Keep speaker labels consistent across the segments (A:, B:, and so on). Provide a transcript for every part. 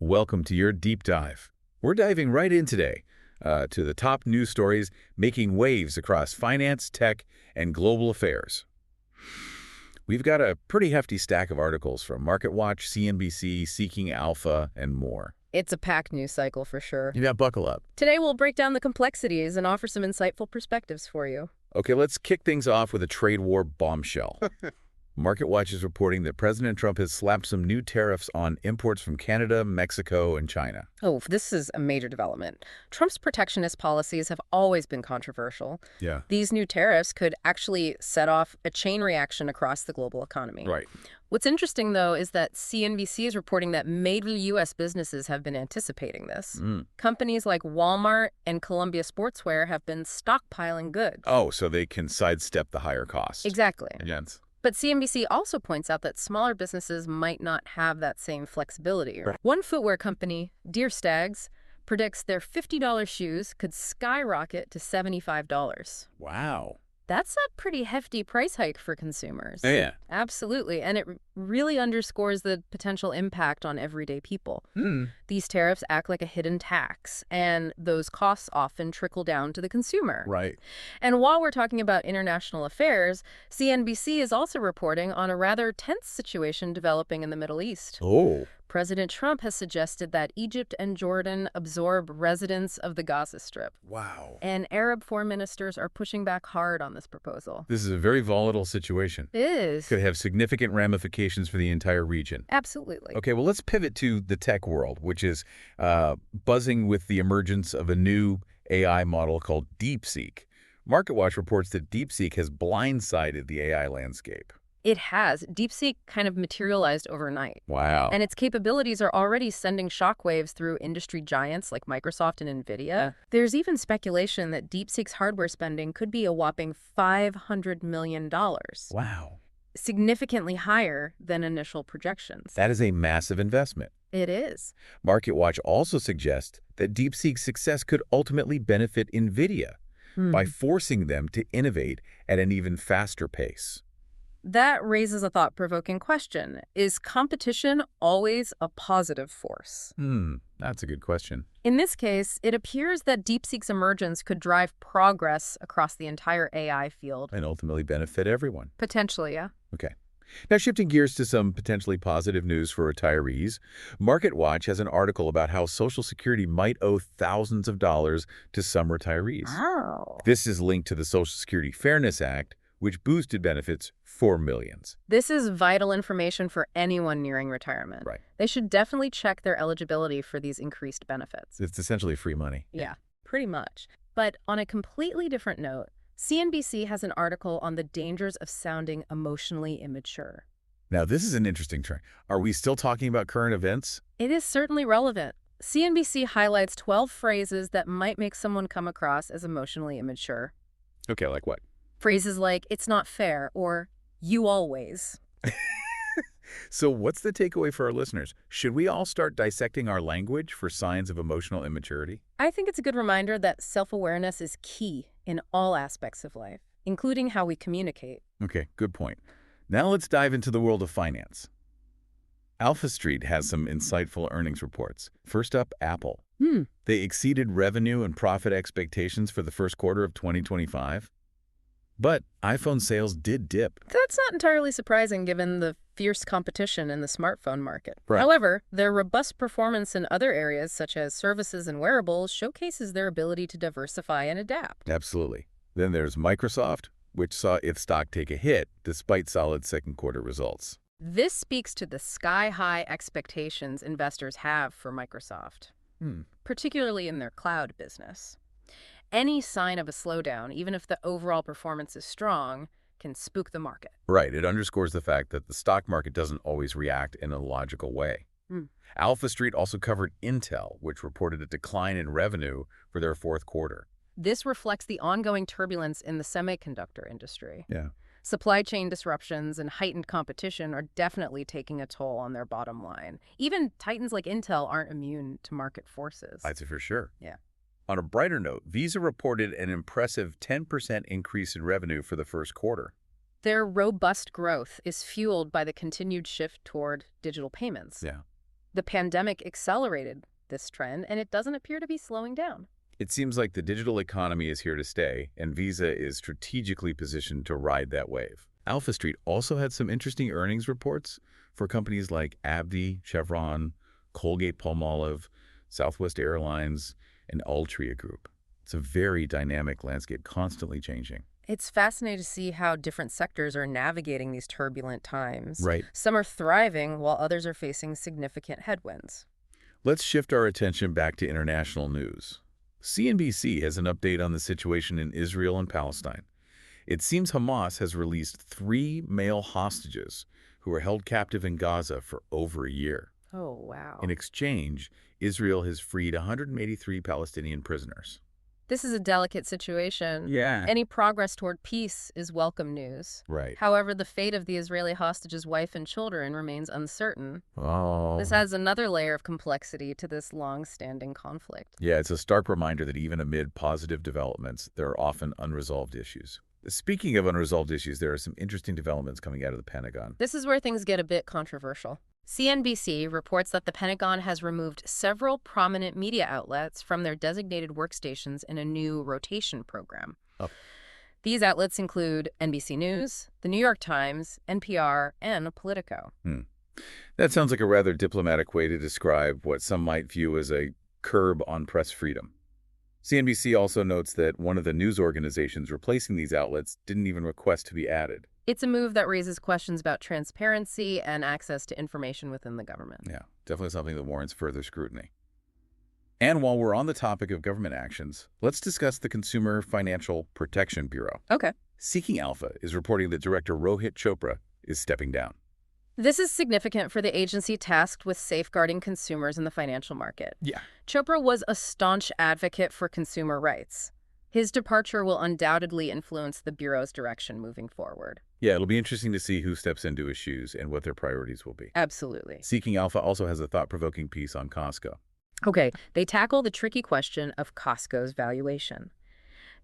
A: Welcome to your deep dive. We're diving right in today to the top news stories making waves across finance, tech, and global affairs. We've got a pretty hefty stack of articles from MarketWatch, CNBC, Seeking Alpha, and more.
B: It's a packed news cycle for sure.
A: Yeah, buckle up.
B: Today we'll break down the complexities and offer some insightful perspectives for you.
A: Okay, let's kick things off with a trade war bombshell. MarketWatch is reporting that President Trump has slapped some new tariffs on imports from Canada, Mexico, and China.
B: Oh, this is a major development. Trump's protectionist policies have always been controversial.
A: Yeah.
B: These new tariffs could actually set off a chain reaction across the global economy.
A: Right.
B: What's interesting, though, is that CNBC is reporting that major U.S. businesses have been anticipating this. Companies like Walmart and Columbia Sportswear have been stockpiling goods.
A: Oh, so they can sidestep the higher cost.
B: Exactly.
A: Yes.
B: But CNBC also points out that smaller businesses might not have that same flexibility.
A: Right.
B: One footwear company, Deer Stags, predicts their $50 shoes could skyrocket to $75.
A: Wow.
B: That's a pretty hefty price hike for consumers.
A: Yeah.
B: Absolutely. And it really underscores the potential impact on everyday people. These tariffs act like a hidden tax, and those costs often trickle down to the consumer.
A: Right.
B: And while we're talking about international affairs, CNBC is also reporting on a rather tense situation developing in the Middle East.
A: Oh.
B: President Trump has suggested that Egypt and Jordan absorb residents of the Gaza Strip.
A: Wow.
B: And Arab foreign ministers are pushing back hard on this proposal.
A: This is a very volatile situation.
B: It is.
A: Could have significant ramifications for the entire region.
B: Absolutely.
A: Okay, well, let's pivot to the tech world, which is buzzing with the emergence of a new AI model called DeepSeek. MarketWatch reports that DeepSeek has blindsided the AI landscape.
B: It has. DeepSeek kind of materialized overnight.
A: Wow.
B: And its capabilities are already sending shockwaves through industry giants like Microsoft and Nvidia. There's even speculation that DeepSeek's hardware spending could be a whopping $500 million.
A: Wow.
B: Significantly higher than initial projections.
A: That is a massive investment.
B: It is.
A: MarketWatch also suggests that DeepSeek's success could ultimately benefit Nvidia by forcing them to innovate at an even faster pace.
B: That raises a thought-provoking question. Is competition always a positive force?
A: That's a good question.
B: In this case, it appears that DeepSeek's emergence could drive progress across the entire AI field.
A: And ultimately benefit everyone.
B: Potentially, yeah.
A: Okay. Now, shifting gears to some potentially positive news for retirees, MarketWatch has an article about how Social Security might owe thousands of dollars to some retirees.
B: Oh.
A: This is linked to the Social Security Fairness Act, which boosted benefits for millions.
B: This is vital information for anyone nearing retirement.
A: Right.
B: They should definitely check their eligibility for these increased benefits.
A: It's essentially free money.
B: Yeah, pretty much. But on a completely different note, CNBC has an article on the dangers of sounding emotionally immature.
A: Now, this is an interesting trend. Are we still talking about current events?
B: It is certainly relevant. CNBC highlights 12 phrases that might make someone come across as emotionally immature.
A: Okay, like what?
B: Phrases like, it's not fair, or you always.
A: So what's the takeaway for our listeners? Should we all start dissecting our language for signs of emotional immaturity?
B: I think it's a good reminder that self-awareness is key in all aspects of life, including how we communicate.
A: Okay, good point. Now let's dive into the world of finance. Alpha Street has some insightful earnings reports. First up, Apple. They exceeded revenue and profit expectations for the first quarter of 2025. But iPhone sales did dip.
B: That's not entirely surprising given the fierce competition in the smartphone market.
A: Right.
B: However, their robust performance in other areas such as services and wearables showcases their ability to diversify and adapt.
A: Absolutely. Then there's Microsoft, which saw its stock take a hit despite solid second quarter results.
B: This speaks to the sky-high expectations investors have for Microsoft, particularly in their cloud business. Any sign of a slowdown, even if the overall performance is strong, can spook the market.
A: Right. It underscores the fact that the stock market doesn't always react in a logical way. Alpha Street also covered Intel, which reported a decline in revenue for their fourth quarter.
B: This reflects the ongoing turbulence in the semiconductor industry.
A: Yeah.
B: Supply chain disruptions and heightened competition are definitely taking a toll on their bottom line. Even titans like Intel aren't immune to market forces.
A: I'd say for sure.
B: Yeah.
A: On a brighter note, Visa reported an impressive 10% increase in revenue for the first quarter.
B: Their robust growth is fueled by the continued shift toward digital payments.
A: Yeah.
B: The pandemic accelerated this trend, and it doesn't appear to be slowing down.
A: It seems like the digital economy is here to stay, and Visa is strategically positioned to ride that wave. AlphaStreet also had some interesting earnings reports for companies like AbbVie, Chevron, Colgate-Palmolive, Southwest Airlines, and Altria Group. It's a very dynamic landscape, constantly changing.
B: It's fascinating to see how different sectors are navigating these turbulent times.
A: Right.
B: Some are thriving while others are facing significant headwinds.
A: Let's shift our attention back to international news. CNBC has an update on the situation in Israel and Palestine. It seems Hamas has released 3 male hostages who were held captive in Gaza for over a year.
B: Oh, wow.
A: In exchange, Israel has freed 183 Palestinian prisoners.
B: This is a delicate situation.
A: Yeah.
B: Any progress toward peace is welcome news.
A: Right.
B: However, the fate of the Israeli hostage's wife and children remains uncertain.
A: Oh.
B: This adds another layer of complexity to this long-standing conflict.
A: Yeah, it's a stark reminder that even amid positive developments, there are often unresolved issues. Speaking of unresolved issues, there are some interesting developments coming out of the Pentagon.
B: This is where things get a bit controversial. CNBC reports that the Pentagon has removed several prominent media outlets from their designated workstations in a new rotation program.
A: Oh.
B: These outlets include NBC News, The New York Times, NPR, and Politico.
A: That sounds like a rather diplomatic way to describe what some might view as a curb on press freedom. CNBC also notes that one of the news organizations replacing these outlets didn't even request to be added.
B: It's a move that raises questions about transparency and access to information within the government.
A: Yeah, definitely something that warrants further scrutiny. And while we're on the topic of government actions, let's discuss the Consumer Financial Protection Bureau.
B: Okay.
A: Seeking Alpha is reporting that Director Rohit Chopra is stepping down.
B: This is significant for the agency tasked with safeguarding consumers in the financial market.
A: Yeah.
B: Chopra was a staunch advocate for consumer rights. His departure will undoubtedly influence the Bureau's direction moving forward.
A: Yeah, it'll be interesting to see who steps into his shoes and what their priorities will be.
B: Absolutely.
A: Seeking Alpha also has a thought-provoking piece on Costco.
B: Okay, they tackle the tricky question of Costco's valuation.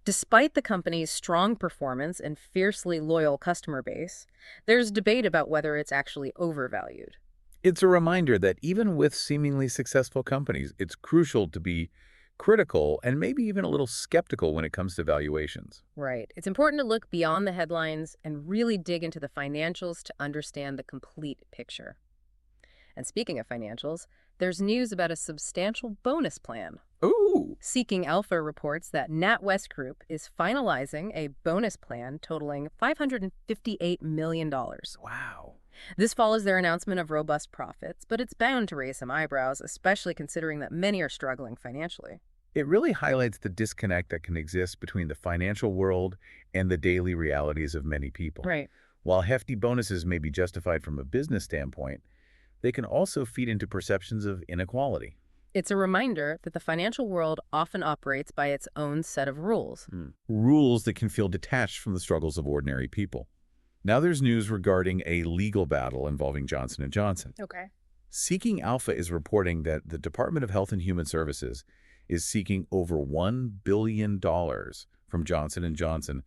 B: Despite the company's strong performance and fiercely loyal customer base, there's debate about whether it's actually overvalued.
A: It's a reminder that even with seemingly successful companies, it's crucial to be critical and maybe even a little skeptical when it comes to valuations.
B: Right. It's important to look beyond the headlines and really dig into the financials to understand the complete picture. And speaking of financials, there's news about a substantial bonus plan.
A: Ooh!
B: Seeking Alpha reports that NatWest Group is finalizing a bonus plan totaling $558 million.
A: Wow.
B: This follows their announcement of robust profits, but it's bound to raise some eyebrows, especially considering that many are struggling financially.
A: It really highlights the disconnect that can exist between the financial world and the daily realities of many people.
B: Right.
A: While hefty bonuses may be justified from a business standpoint, they can also feed into perceptions of inequality.
B: It's a reminder that the financial world often operates by its own set of rules.
A: Rules that can feel detached from the struggles of ordinary people. Now there's news regarding a legal battle involving Johnson & Johnson.
B: Okay.
A: Seeking Alpha is reporting that the Department of Health and Human Services is seeking over $1 billion from Johnson & Johnson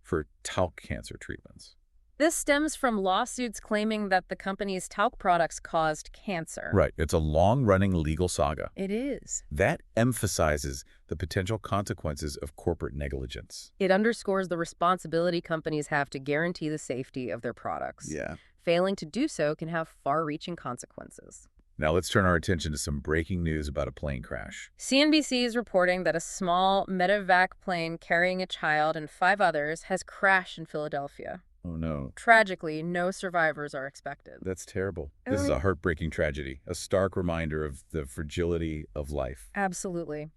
A: for talc cancer treatments.
B: This stems from lawsuits claiming that the company's talc products caused cancer.
A: Right. It's a long-running legal saga.
B: It is.
A: That emphasizes the potential consequences of corporate negligence.
B: It underscores the responsibility companies have to guarantee the safety of their products.
A: Yeah.
B: Failing to do so can have far-reaching consequences.
A: Now let's turn our attention to some breaking news about a plane crash.
B: CNBC is reporting that a small medevac plane carrying a child and 5 others has crashed in Philadelphia.
A: Oh, no.
B: Tragically, no survivors are expected.
A: That's terrible. This is a heartbreaking tragedy, a stark reminder of the fragility of life.
B: Absolutely.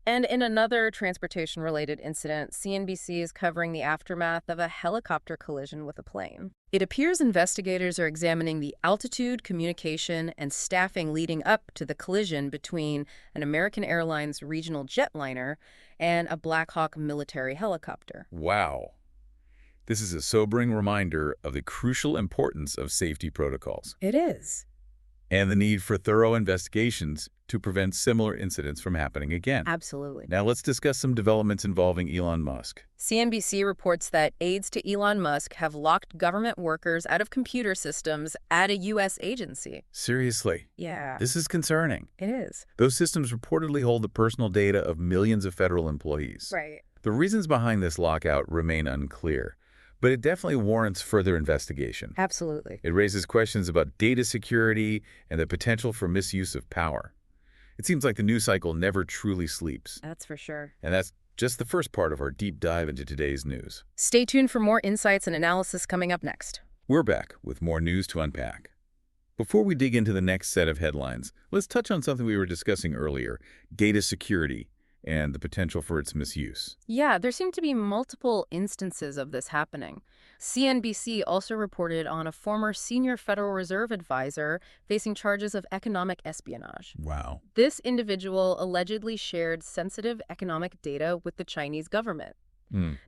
B: And in another transportation-related incident, CNBC is covering the aftermath of a helicopter collision with a plane. It appears investigators are examining the altitude, communication, and staffing leading up to the collision between an American Airlines regional jetliner and a Black Hawk military helicopter.
A: Wow. This is a sobering reminder of the crucial importance of safety protocols.
B: It is.
A: and the need for thorough investigations to prevent similar incidents from happening again.
B: Absolutely.
A: Now let's discuss some developments involving Elon Musk.
B: CNBC reports that aides to Elon Musk have locked government workers out of computer systems at a U.S. agency.
A: Seriously?
B: Yeah,
A: This is concerning.
B: it is.
A: Those systems reportedly hold the personal data of millions of federal employees.
B: Right.
A: The reasons behind this lockout remain unclear, but it definitely warrants further investigation.
B: Absolutely.
A: It raises questions about data security and the potential for misuse of power. It seems like the news cycle never truly sleeps.
B: That's for sure.
A: And that's just the first part of our deep dive into today's news.
B: Stay tuned for more insights and analysis coming up next.
A: We're back with more news to unpack. Before we dig into the next set of headlines, let's touch on something we were discussing earlier, data security and the potential for its misuse.
B: Yeah, there seem to be multiple instances of this happening. CNBC also reported on a former senior Federal Reserve advisor facing charges of economic espionage.
A: Wow.
B: This individual allegedly shared sensitive economic data with the Chinese government.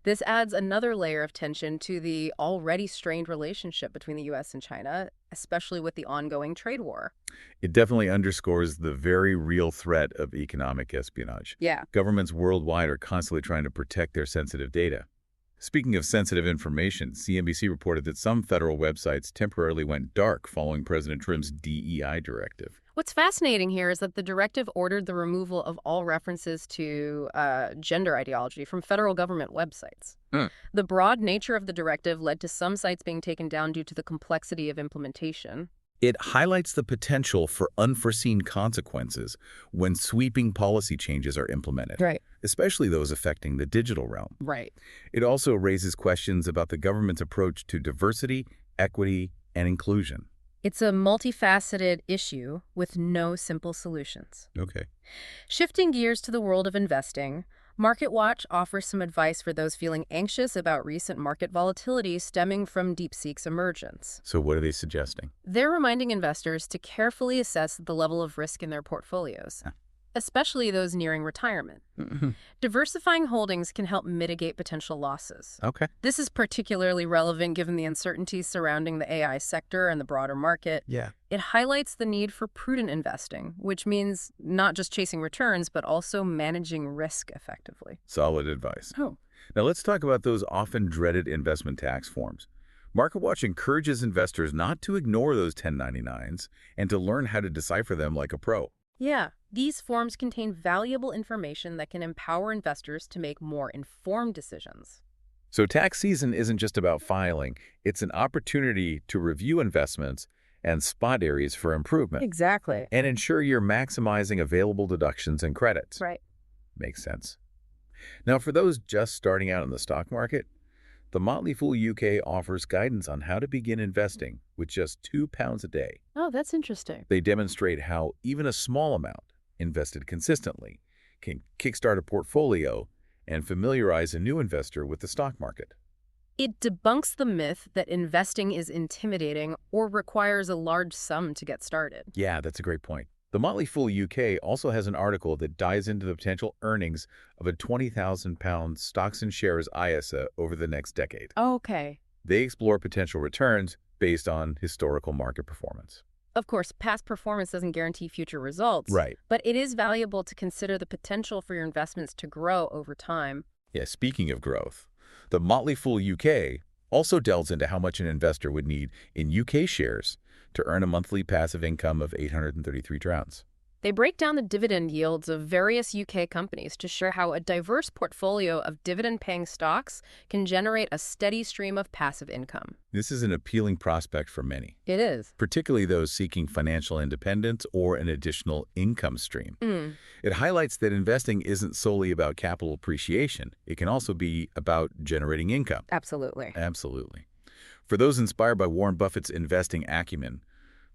B: This adds another layer of tension to the already strained relationship between the U.S. and China, especially with the ongoing trade war.
A: It definitely underscores the very real threat of economic espionage.
B: Yeah.
A: Governments worldwide are constantly trying to protect their sensitive data. Speaking of sensitive information, CNBC reported that some federal websites temporarily went dark following President Trump's DEI directive.
B: What's fascinating here is that the directive ordered the removal of all references to gender ideology from federal government websites. The broad nature of the directive led to some sites being taken down due to the complexity of implementation.
A: It highlights the potential for unforeseen consequences when sweeping policy changes are implemented,
B: Right.
A: especially those affecting the digital realm.
B: Right.
A: It also raises questions about the government's approach to diversity, equity, and inclusion.
B: It's a multifaceted issue with no simple solutions.
A: Okay.
B: Shifting gears to the world of investing, MarketWatch offers some advice for those feeling anxious about recent market volatility stemming from DeepSeek's emergence.
A: So what are they suggesting?
B: They're reminding investors to carefully assess the level of risk in their portfolios, especially those nearing retirement. Diversifying holdings can help mitigate potential losses.
A: Okay.
B: This is particularly relevant given the uncertainties surrounding the AI sector and the broader market.
A: Yeah.
B: It highlights the need for prudent investing, which means not just chasing returns, but also managing risk effectively.
A: Solid advice.
B: Oh.
A: Now let's talk about those often dreaded investment tax forms. MarketWatch encourages investors not to ignore those 1099s and to learn how to decipher them like a pro.
B: Yeah, these forms contain valuable information that can empower investors to make more informed decisions.
A: So tax season isn't just about filing. It's an opportunity to review investments and spot areas for improvement.
B: Exactly.
A: And ensure you're maximizing available deductions and credits.
B: Right.
A: Makes sense. Now, for those just starting out in the stock market, the Motley Fool UK offers guidance on how to begin investing with just £2 a day.
B: Oh, that's interesting.
A: They demonstrate how even a small amount, invested consistently, can kickstart a portfolio and familiarize a new investor with the stock market.
B: It debunks the myth that investing is intimidating or requires a large sum to get started.
A: Yeah, that's a great point. The Motley Fool UK also has an article that dives into the potential earnings of a £20,000 stocks and shares ISA over the next decade.
B: Okay.
A: They explore potential returns based on historical market performance.
B: Of course, past performance doesn't guarantee future results.
A: Right.
B: But it is valuable to consider the potential for your investments to grow over time.
A: Yeah, speaking of growth, the Motley Fool UK also delves into how much an investor would need in UK shares to earn a monthly passive income of £833.
B: They break down the dividend yields of various UK companies to show how a diverse portfolio of dividend-paying stocks can generate a steady stream of passive income.
A: This is an appealing prospect for many,
B: It is.
A: particularly those seeking financial independence or an additional income stream. It highlights that investing isn't solely about capital appreciation. It can also be about generating income.
B: Absolutely.
A: Absolutely. For those inspired by Warren Buffett's investing acumen,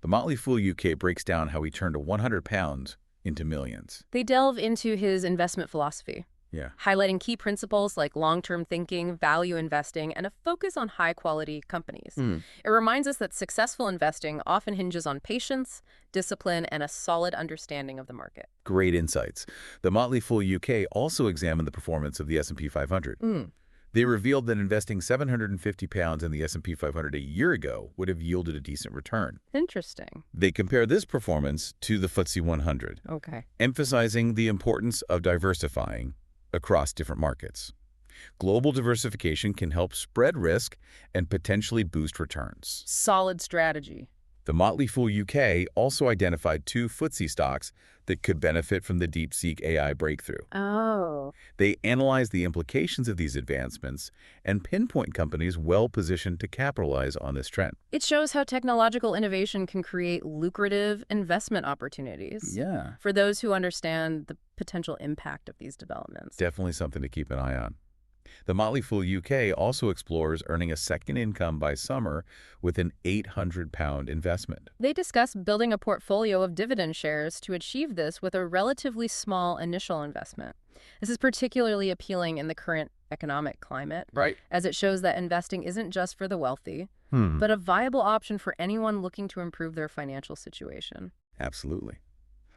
A: the Motley Fool UK breaks down how he turned £100 into millions.
B: They delve into his investment philosophy,
A: Yeah.
B: highlighting key principles like long-term thinking, value investing, and a focus on high-quality companies. It reminds us that successful investing often hinges on patience, discipline, and a solid understanding of the market.
A: Great insights. The Motley Fool UK also examined the performance of the S&P 500. They revealed that investing £750 in the S&P 500 a year ago would have yielded a decent return.
B: Interesting.
A: They compare this performance to the FTSE 100,
B: Okay.
A: emphasizing the importance of diversifying across different markets. Global diversification can help spread risk and potentially boost returns.
B: Solid strategy.
A: The Motley Fool UK also identified 2 FTSE stocks that could benefit from the DeepSeek AI breakthrough.
B: Oh.
A: They analyze the implications of these advancements and pinpoint companies well-positioned to capitalize on this trend.
B: It shows how technological innovation can create lucrative investment opportunities.
A: Yeah.
B: For those who understand the potential impact of these developments.
A: Definitely something to keep an eye on. The Motley Fool UK also explores earning a second income by summer with an £800 investment.
B: They discuss building a portfolio of dividend shares to achieve this with a relatively small initial investment. This is particularly appealing in the current economic climate,
A: Right.
B: as it shows that investing isn't just for the wealthy, but a viable option for anyone looking to improve their financial situation.
A: Absolutely.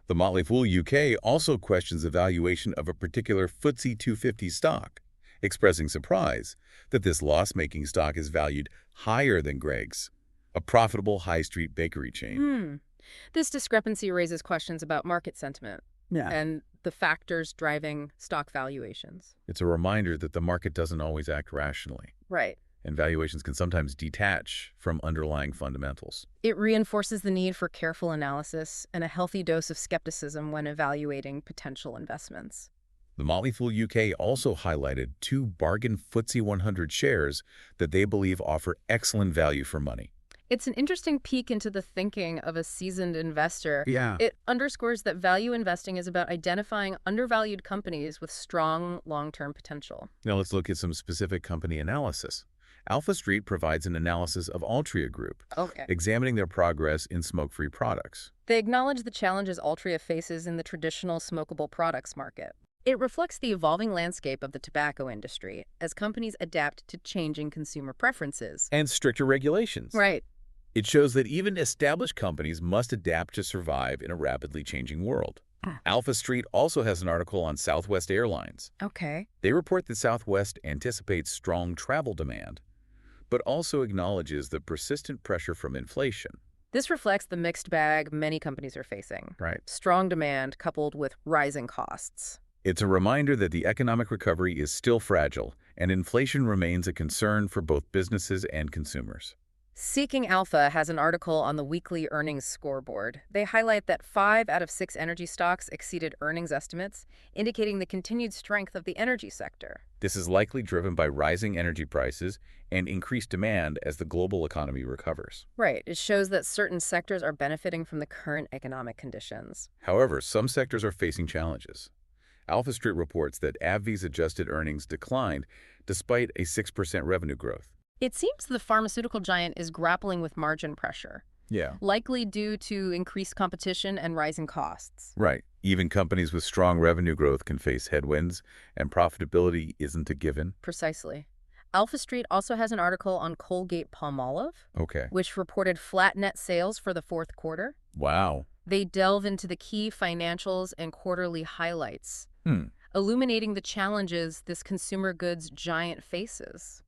A: The Motley Fool UK also questions the valuation of a particular FTSE 250 stock, expressing surprise that this loss-making stock is valued higher than Greggs, a profitable high street bakery chain.
B: This discrepancy raises questions about market sentiment and the factors driving stock valuations.
A: It's a reminder that the market doesn't always act rationally,
B: Right.
A: and valuations can sometimes detach from underlying fundamentals.
B: It reinforces the need for careful analysis and a healthy dose of skepticism when evaluating potential investments.
A: The Motley Fool UK also highlighted 2 bargain FTSE 100 shares that they believe offer excellent value for money.
B: It's an interesting peek into the thinking of a seasoned investor.
A: Yeah.
B: It underscores that value investing is about identifying undervalued companies with strong long-term potential.
A: Now let's look at some specific company analysis. Alpha Street provides an analysis of Altria Group,
B: Okay.
A: examining their progress in smoke-free products.
B: They acknowledge the challenges Altria faces in the traditional smokable products market. It reflects the evolving landscape of the tobacco industry as companies adapt to changing consumer preferences.
A: And stricter regulations.
B: Right.
A: It shows that even established companies must adapt to survive in a rapidly changing world. Alpha Street also has an article on Southwest Airlines.
B: Okay.
A: They report that Southwest anticipates strong travel demand, but also acknowledges the persistent pressure from inflation.
B: This reflects the mixed bag many companies are facing.
A: Right.
B: Strong demand coupled with rising costs.
A: It's a reminder that the economic recovery is still fragile, and inflation remains a concern for both businesses and consumers.
B: Seeking Alpha has an article on the weekly earnings scoreboard. They highlight that 5 out of 6 energy stocks exceeded earnings estimates, indicating the continued strength of the energy sector.
A: This is likely driven by rising energy prices and increased demand as the global economy recovers.
B: Right. It shows that certain sectors are benefiting from the current economic conditions.
A: However, some sectors are facing challenges. Alpha Street reports that AbbVie's adjusted earnings declined despite a 6% revenue growth.
B: It seems the pharmaceutical giant is grappling with margin pressure,
A: Yeah.
B: likely due to increased competition and rising costs.
A: Right. Even companies with strong revenue growth can face headwinds, and profitability isn't a given.
B: Precisely. Alpha Street also has an article on Colgate-Palmolive,
A: Okay.
B: which reported flat net sales for the 4th quarter.
A: Wow.
B: They delve into the key financials and quarterly highlights, illuminating the challenges this consumer goods giant faces.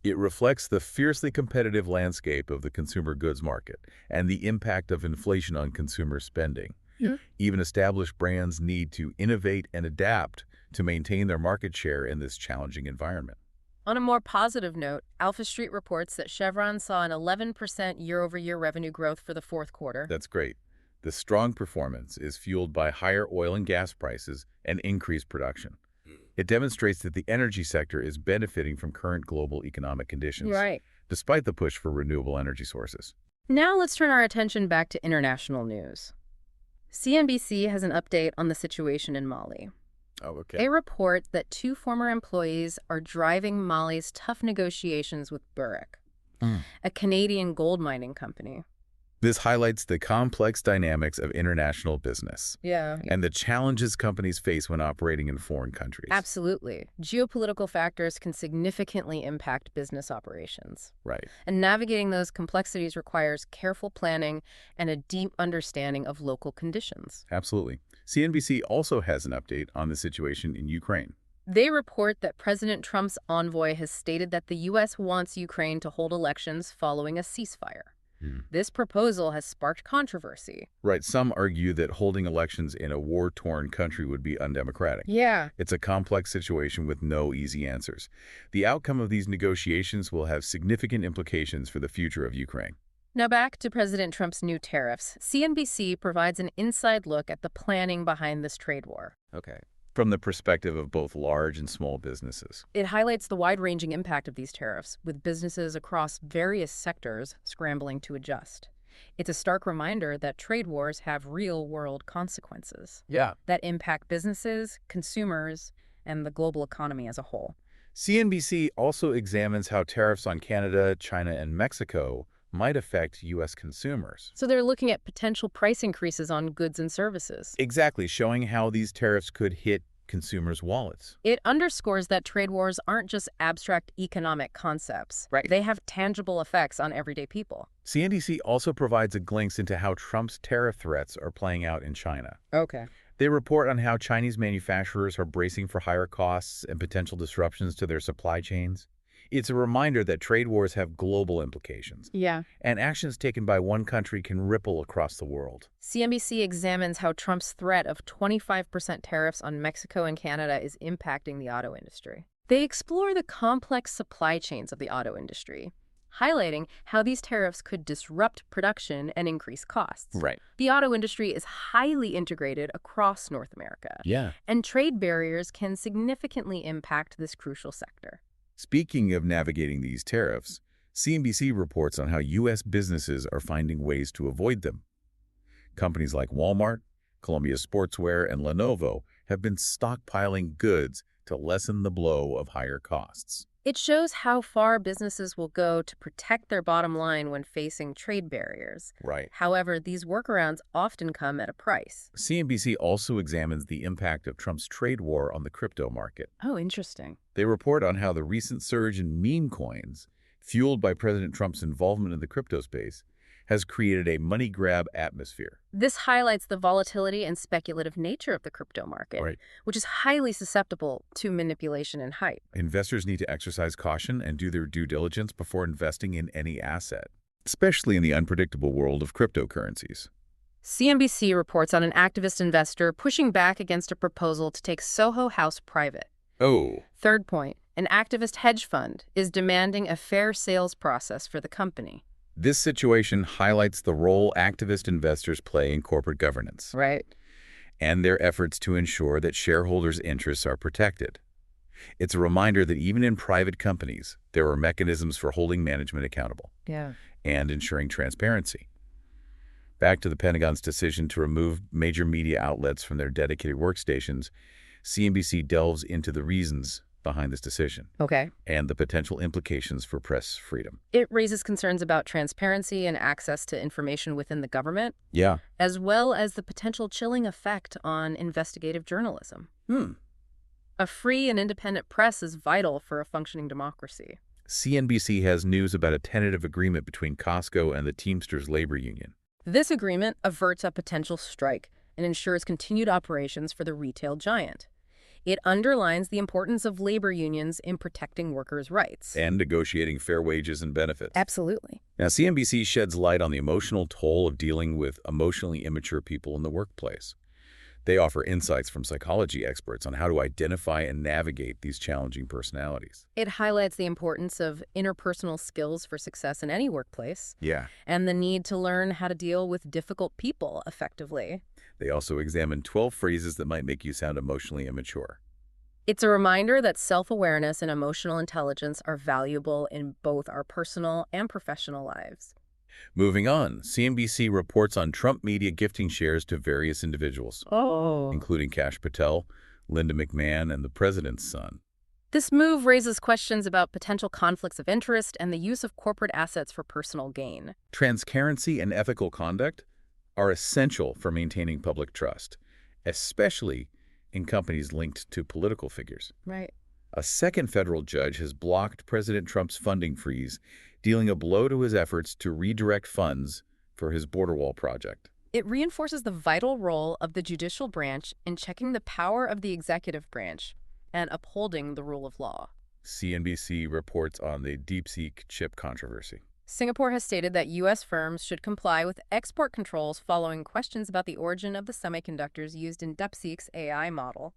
A: It reflects the fiercely competitive landscape of the consumer goods market and the impact of inflation on consumer spending. Even established brands need to innovate and adapt to maintain their market share in this challenging environment.
B: On a more positive note, Alpha Street reports that Chevron saw an 11% year-over-year revenue growth for the 4th quarter.
A: That's great. The strong performance is fueled by higher oil and gas prices and increased production. It demonstrates that the energy sector is benefiting from current global economic conditions,
B: Right.
A: despite the push for renewable energy sources.
B: Now let's turn our attention back to international news. CNBC has an update on the situation in Mali.
A: Oh, okay.
B: They report that 2 former employees are driving Mali's tough negotiations with Burrick, a Canadian gold mining company.
A: This highlights the complex dynamics of international business and the challenges companies face when operating in foreign countries.
B: Absolutely. Geopolitical factors can significantly impact business operations.
A: Right.
B: And navigating those complexities requires careful planning and a deep understanding of local conditions.
A: Absolutely. CNBC also has an update on the situation in Ukraine.
B: They report that President Trump's envoy has stated that the U.S. wants Ukraine to hold elections following a ceasefire. This proposal has sparked controversy.
A: Right, some argue that holding elections in a war-torn country would be undemocratic.
B: Yeah.
A: It's a complex situation with no easy answers. The outcome of these negotiations will have significant implications for the future of Ukraine.
B: Now back to President Trump's new tariffs. CNBC provides an inside look at the planning behind this trade war.
A: Okay. From the perspective of both large and small businesses.
B: It highlights the wide-ranging impact of these tariffs, with businesses across various sectors scrambling to adjust. It's a stark reminder that trade wars have real-world consequences.
A: Yeah.
B: That impact businesses, consumers, and the global economy as a whole.
A: CNBC also examines how tariffs on Canada, China, and Mexico might affect U.S. consumers.
B: So they're looking at potential price increases on goods and services.
A: Exactly, showing how these tariffs could hit consumers' wallets.
B: It underscores that trade wars aren't just abstract economic concepts.
A: Right.
B: They have tangible effects on everyday people.
A: CNBC also provides a glimpse into how Trump's tariff threats are playing out in China.
B: Okay.
A: They report on how Chinese manufacturers are bracing for higher costs and potential disruptions to their supply chains. It's a reminder that trade wars have global implications.
B: Yeah.
A: And actions taken by one country can ripple across the world.
B: CNBC examines how Trump's threat of 25% tariffs on Mexico and Canada is impacting the auto industry. They explore the complex supply chains of the auto industry, highlighting how these tariffs could disrupt production and increase costs.
A: Right.
B: The auto industry is highly integrated across North America.
A: Yeah.
B: And trade barriers can significantly impact this crucial sector.
A: Speaking of navigating these tariffs, CNBC reports on how U.S. businesses are finding ways to avoid them. Companies like Walmart, Columbia Sportswear, and Lenovo have been stockpiling goods to lessen the blow of higher costs.
B: It shows how far businesses will go to protect their bottom line when facing trade barriers.
A: Right.
B: However, these workarounds often come at a price.
A: CNBC also examines the impact of Trump's trade war on the crypto market.
B: Oh, interesting.
A: They report on how the recent surge in meme coins, fueled by President Trump's involvement in the crypto space, has created a money grab atmosphere.
B: This highlights the volatility and speculative nature of the crypto market,
A: Right.
B: which is highly susceptible to manipulation and hype.
A: Investors need to exercise caution and do their due diligence before investing in any asset, especially in the unpredictable world of cryptocurrencies.
B: CNBC reports on an activist investor pushing back against a proposal to take Soho House private.
A: Oh.
B: Third point, an activist hedge fund is demanding a fair sales process for the company.
A: This situation highlights the role activist investors play in corporate governance.
B: Right.
A: And their efforts to ensure that shareholders' interests are protected. It's a reminder that even in private companies, there are mechanisms for holding management accountable.
B: Yeah.
A: And ensuring transparency. Back to the Pentagon's decision to remove major media outlets from their dedicated workstations, CNBC delves into the reasons behind this decision.
B: Okay.
A: And the potential implications for press freedom.
B: It raises concerns about transparency and access to information within the government,
A: Yeah.
B: as well as the potential chilling effect on investigative journalism. A free and independent press is vital for a functioning democracy.
A: CNBC has news about a tentative agreement between Costco and the Teamsters labor union.
B: This agreement averts a potential strike and ensures continued operations for the retail giant. It underlines the importance of labor unions in protecting workers' rights.
A: And negotiating fair wages and benefits.
B: Absolutely.
A: Now, CNBC sheds light on the emotional toll of dealing with emotionally immature people in the workplace. They offer insights from psychology experts on how to identify and navigate these challenging personalities.
B: It highlights the importance of interpersonal skills for success in any workplace.
A: Yeah.
B: And the need to learn how to deal with difficult people effectively.
A: They also examine 12 phrases that might make you sound emotionally immature.
B: It's a reminder that self-awareness and emotional intelligence are valuable in both our personal and professional lives.
A: Moving on, CNBC reports on Trump media gifting shares to various individuals, including Kash Patel, Linda McMahon, and the president's son.
B: This move raises questions about potential conflicts of interest and the use of corporate assets for personal gain.
A: Transparency and ethical conduct are essential for maintaining public trust, especially in companies linked to political figures.
B: Right.
A: A second federal judge has blocked President Trump's funding freeze, dealing a blow to his efforts to redirect funds for his border wall project.
B: It reinforces the vital role of the judicial branch in checking the power of the executive branch, and upholding the rule of law.
A: CNBC reports on the DeepSeek chip controversy.
B: Singapore has stated that U.S. firms should comply with export controls following questions about the origin of the semiconductors used in DeepSeek's AI model.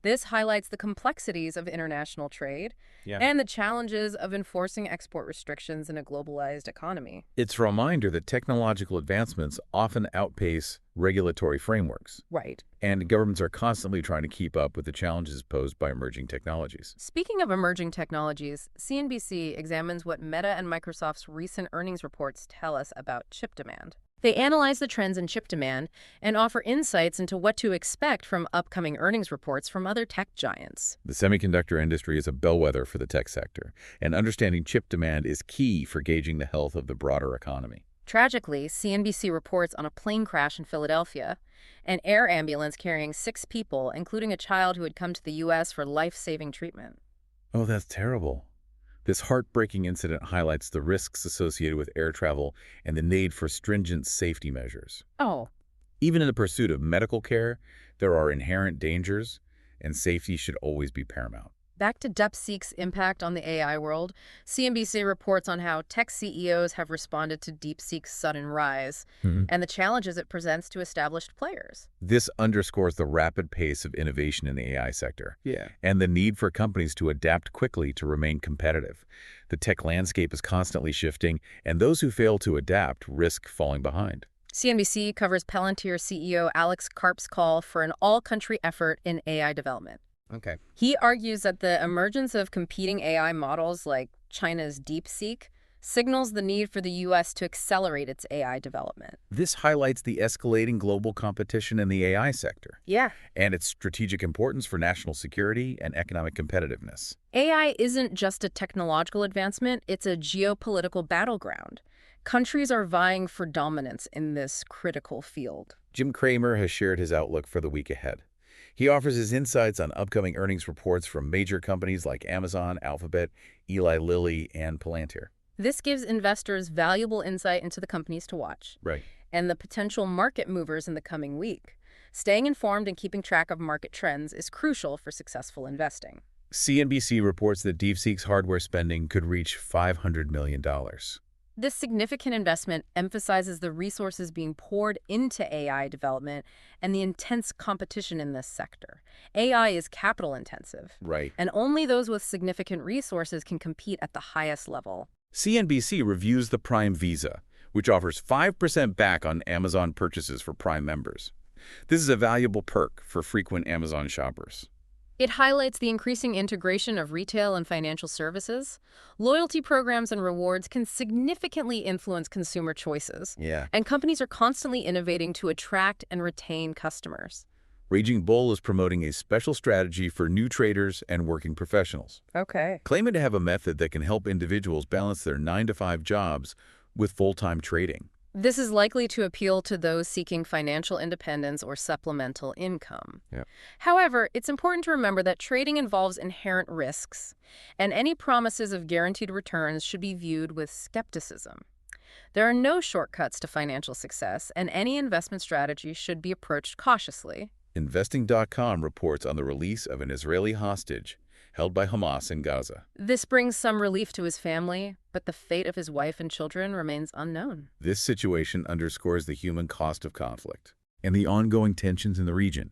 B: This highlights the complexities of international trade and the challenges of enforcing export restrictions in a globalized economy.
A: It's a reminder that technological advancements often outpace regulatory frameworks,
B: Right.
A: and governments are constantly trying to keep up with the challenges posed by emerging technologies.
B: Speaking of emerging technologies, CNBC examines what Meta and Microsoft's recent earnings reports tell us about chip demand. They analyze the trends in chip demand and offer insights into what to expect from upcoming earnings reports from other tech giants.
A: The semiconductor industry is a bellwether for the tech sector, and understanding chip demand is key for gauging the health of the broader economy.
B: Tragically, CNBC reports on a plane crash in Philadelphia, an air ambulance carrying 6 people, including a child who had come to the U.S. for life-saving treatment.
A: Oh, that's terrible. This heartbreaking incident highlights the risks associated with air travel and the need for stringent safety measures.
B: Oh.
A: Even in the pursuit of medical care, there are inherent dangers, and safety should always be paramount.
B: Back to DeepSeek's impact on the AI world, CNBC reports on how tech CEOs have responded to DeepSeek's sudden rise and the challenges it presents to established players.
A: This underscores the rapid pace of innovation in the AI sector and the need for companies to adapt quickly to remain competitive. The tech landscape is constantly shifting, and those who fail to adapt risk falling behind.
B: CNBC covers Palantir CEO Alex Karp's call for an all-country effort in AI development.
A: Okay.
B: He argues that the emergence of competing AI models like China's DeepSeek signals the need for the U.S. to accelerate its AI development.
A: This highlights the escalating global competition in the AI sector and its strategic importance for national security and economic competitiveness.
B: AI isn't just a technological advancement, it's a geopolitical battleground. Countries are vying for dominance in this critical field.
A: Jim Cramer has shared his outlook for the week ahead. He offers his insights on upcoming earnings reports from major companies like Amazon, Alphabet, Eli Lilly, and Palantir.
B: This gives investors valuable insight into the companies to watch and the potential market movers in the coming week. Staying informed and keeping track of market trends is crucial for successful investing.
A: CNBC reports that DeepSeek's hardware spending could reach $500 million.
B: This significant investment emphasizes the resources being poured into AI development and the intense competition in this sector. AI is capital intensive, and only those with significant resources can compete at the highest level.
A: CNBC reviews the Prime Visa, which offers 5% back on Amazon purchases for Prime members. This is a valuable perk for frequent Amazon shoppers.
B: It highlights the increasing integration of retail and financial services. Loyalty programs and rewards can significantly influence consumer choices, and companies are constantly innovating to attract and retain customers.
A: Raging Bull is promoting a special strategy for new traders and working professionals, claiming to have a method that can help individuals balance their 9-to-5 jobs with full-time trading.
B: This is likely to appeal to those seeking financial independence or supplemental income. However, it's important to remember that trading involves inherent risks, and any promises of guaranteed returns should be viewed with skepticism. There are no shortcuts to financial success, and any investment strategy should be approached cautiously.
A: Investing.com reports on the release of an Israeli hostage held by Hamas in Gaza.
B: This brings some relief to his family, but the fate of his wife and children remains unknown.
A: This situation underscores the human cost of conflict and the ongoing tensions in the region.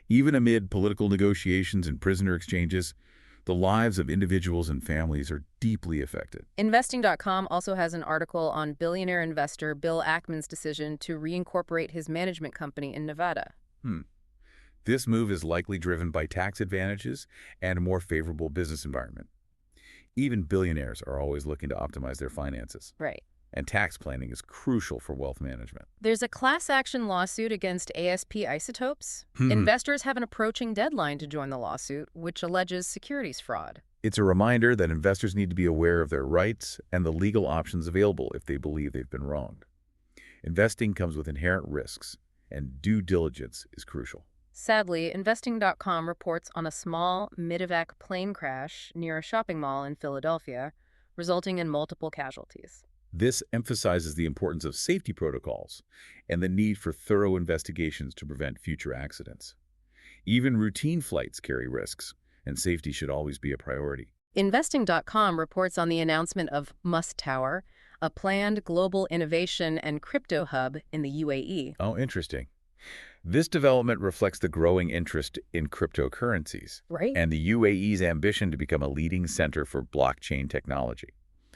A: Even amid political negotiations and prisoner exchanges, the lives of individuals and families are deeply affected.
B: Investing.com also has an article on billionaire investor Bill Ackman's decision to reincorporate his management company in Nevada.
A: This move is likely driven by tax advantages and a more favorable business environment. Even billionaires are always looking to optimize their finances. And tax planning is crucial for wealth management.
B: There's a class action lawsuit against ASP Isotopes. Investors have an approaching deadline to join the lawsuit, which alleges securities fraud.
A: It's a reminder that investors need to be aware of their rights and the legal options available if they believe they've been wronged. Investing comes with inherent risks, and due diligence is crucial.
B: Sadly, Investing.com reports on a small medevac plane crash near a shopping mall in Philadelphia, resulting in multiple casualties.
A: This emphasizes the importance of safety protocols and the need for thorough investigations to prevent future accidents. Even routine flights carry risks, and safety should always be a priority.
B: Investing.com reports on the announcement of Musk Tower, a planned global innovation and crypto hub in the UAE.
A: Oh, interesting. This development reflects the growing interest in cryptocurrencies
B: Right.
A: and the UAE's ambition to become a leading center for blockchain technology.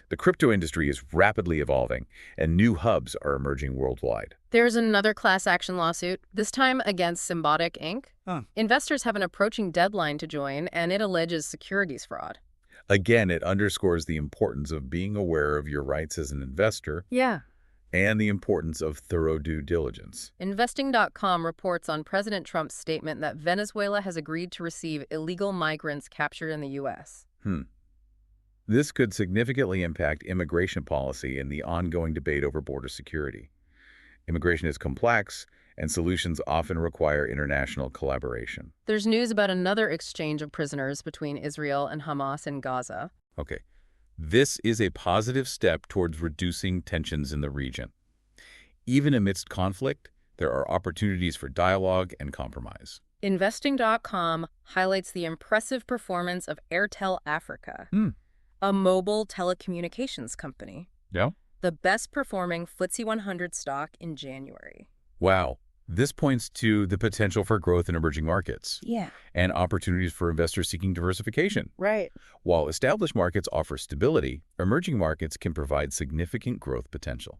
A: The crypto industry is rapidly evolving, and new hubs are emerging worldwide.
B: There's another class action lawsuit, this time against Symbotic Inc. Investors have an approaching deadline to join, and it alleges securities fraud.
A: Again, it underscores the importance of being aware of your rights as an investor
B: Yeah.
A: and the importance of thorough due diligence.
B: Investing.com reports on President Trump's statement that Venezuela has agreed to receive illegal migrants captured in the U.S.
A: This could significantly impact immigration policy and the ongoing debate over border security. Immigration is complex, and solutions often require international collaboration.
B: There's news about another exchange of prisoners between Israel and Hamas in Gaza.
A: Okay, this is a positive step towards reducing tensions in the region. Even amidst conflict, there are opportunities for dialogue and compromise.
B: Investing.com highlights the impressive performance of Airtel Africa, a mobile telecommunications company.
A: Yeah?
B: The best-performing FTSE 100 stock in January.
A: Wow. This points to the potential for growth in emerging markets and opportunities for investors seeking diversification.
B: Right.
A: While established markets offer stability, emerging markets can provide significant growth potential.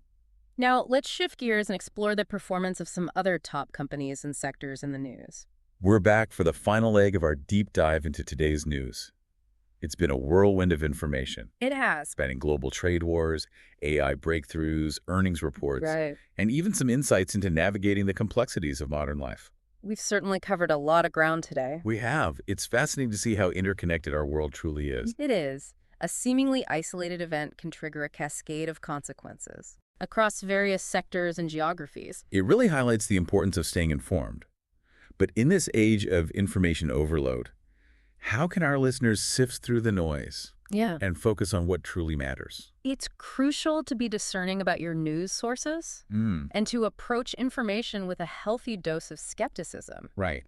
B: Now, let's shift gears and explore the performance of some other top companies and sectors in the news.
A: We're back for the final leg of our deep dive into today's news. It's been a whirlwind of information,
B: It has.
A: spanning global trade wars, AI breakthroughs, earnings reports,
B: Right.
A: and even some insights into navigating the complexities of modern life.
B: We've certainly covered a lot of ground today.
A: We have. It's fascinating to see how interconnected our world truly is.
B: It is. A seemingly isolated event can trigger a cascade of consequences across various sectors and geographies.
A: It really highlights the importance of staying informed. But in this age of information overload, how can our listeners sift through the noise and focus on what truly matters?
B: It's crucial to be discerning about your news sources and to approach information with a healthy dose of skepticism.
A: Right.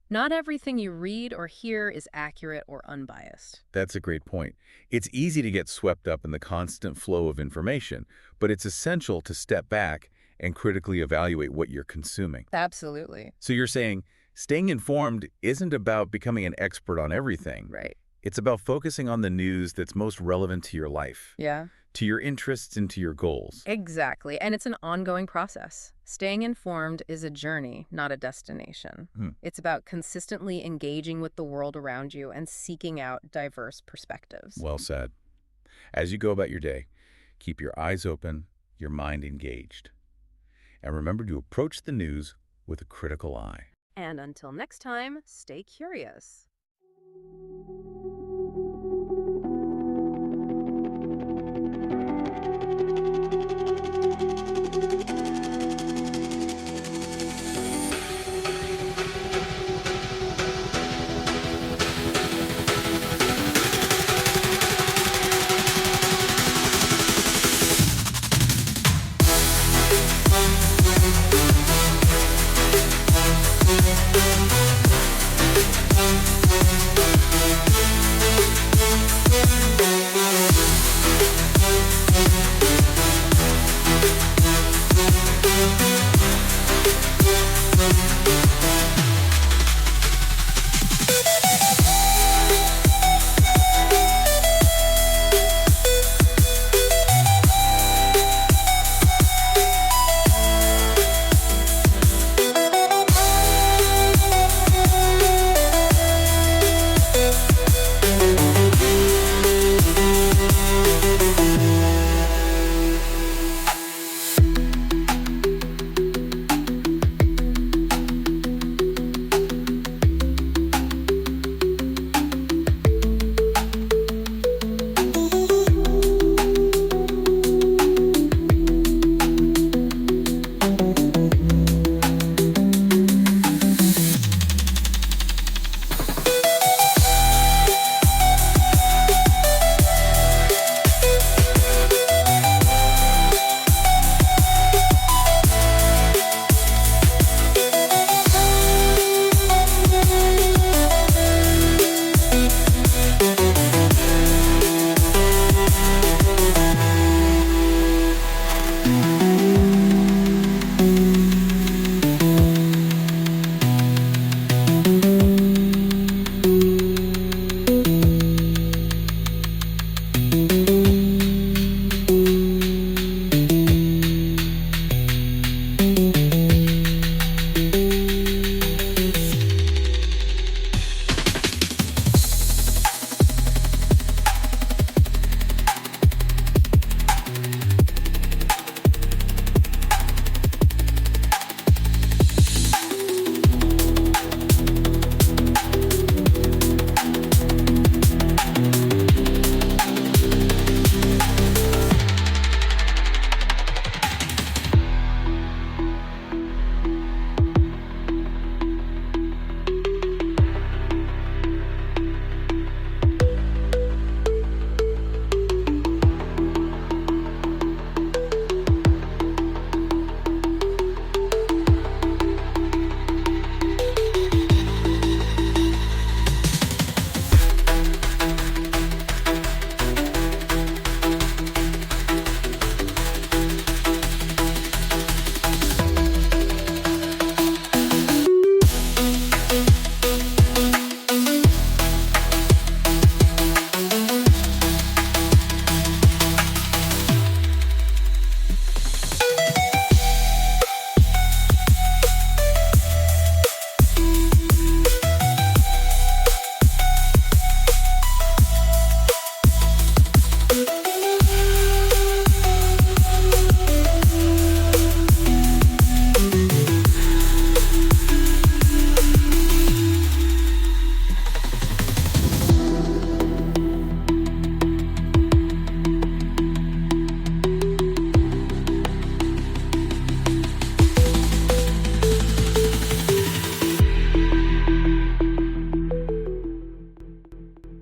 B: Not everything you read or hear is accurate or unbiased.
A: That's a great point. It's easy to get swept up in the constant flow of information, but it's essential to step back and critically evaluate what you're consuming.
B: Absolutely.
A: So you're saying staying informed isn't about becoming an expert on everything.
B: Right.
A: It's about focusing on the news that's most relevant to your life,
B: Yeah.
A: to your interests, and to your goals.
B: Exactly. And it's an ongoing process. Staying informed is a journey, not a destination. It's about consistently engaging with the world around you and seeking out diverse perspectives.
A: Well said. As you go about your day, keep your eyes open, your mind engaged. And remember to approach the news with a critical eye.
B: And until next time, stay curious.